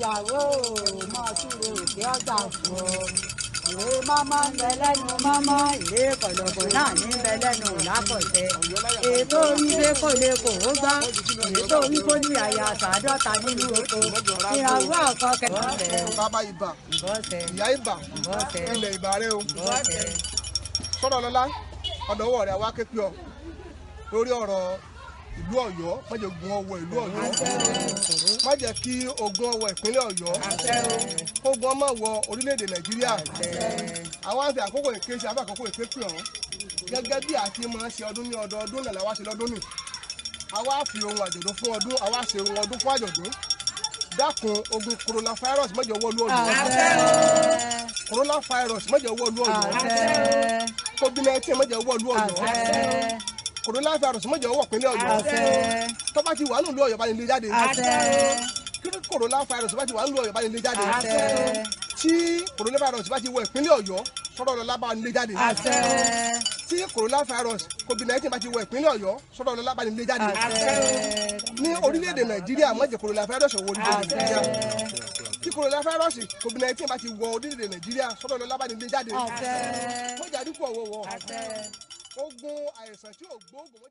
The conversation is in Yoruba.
ìyàwó máa túre òkè ọjà fún ọ. Ìwé mọ́mọ́ ń bẹ lẹ́nu mọ́mọ́, ìwé kọ̀lọ̀kọ̀ náà ní bẹ lẹ́nu lápọ̀tẹ́. Ètò oríṣẹ́ kò lè kò ó gbọ́, ètò orí kò ní àyà àtàdọ́ta nínú oko. Ìrànwọ́ ọ̀kan kẹ̀kẹ́. Bàbá ibà, ìyá ibà, ilẹ̀ ìbà rẹ o. Sọ́dọ̀ lọ́lá, ọ̀dọ̀wọ́ rẹ̀ wá képe ọ lórí ọ̀rọ̀ ìlú Ọ̀yọ́, má jẹ́ ogun ọwọ́ ìlú Ọ̀yọ́, má jẹ́ kí ogun ọwọ́ ìpínlẹ̀ Ọ̀yọ́, ogun ọmọ wọ orílẹ̀-èdè Nàìjíríà. Àwọn àti àkókò ìkéṣe àbí àkókò ìképe ọ̀hún gẹ́gẹ́ bí àti máa ń ṣe ọdún ní ọdọọdún náà làwa ṣe lọ́dún nì. Àwa fi ohun àjọ̀dún fún ọdún, àwa ṣe ohun ọdún fún àjọ̀dún. Dákun ogun coronavirus má jẹ́ wọ ìlú Ọ̀yọ́. Coronavirus má jẹ́ wọ ìlú Ọ̀yọ́. COVID-19 má jẹ́ wọ ìlú Ọ̀yọ́. Coronavirus má jẹ́ wọ ìpínlẹ̀ Ọ̀yọ́. Tó bá ti wà nínú ìlú Ọ̀yọ́ bá ní lé jáde. Kí coronavirus bá ti wà nínú Ọ̀yọ́ bá ní lé jáde. Tí coronavirus bá ti wọ ìpínlẹ̀ Ọ̀yọ́ sọ́dọ̀ lọ́lá bá ní lé jáde. Tí coronavirus COVID-19 bá ti wọ ìpínlẹ̀ Ọ̀yọ́ sọ́dọ̀ lọ́lá bá ní lé jáde. Ní orílẹ̀-èdè Nàìjíríà má jẹ́ coronavirus wọ orílẹ̀-èdè Nàìjíríà. Tí coronavirus COVID-19 bá ti wọ orílẹ̀-èdè Nàìjíríà sọ́dọ̀ lọ́lá bá ní lé jáde. Wọ́n jà dípò ọ̀wọ́wọ́. Ogun àìsàn tí ò gbóògùn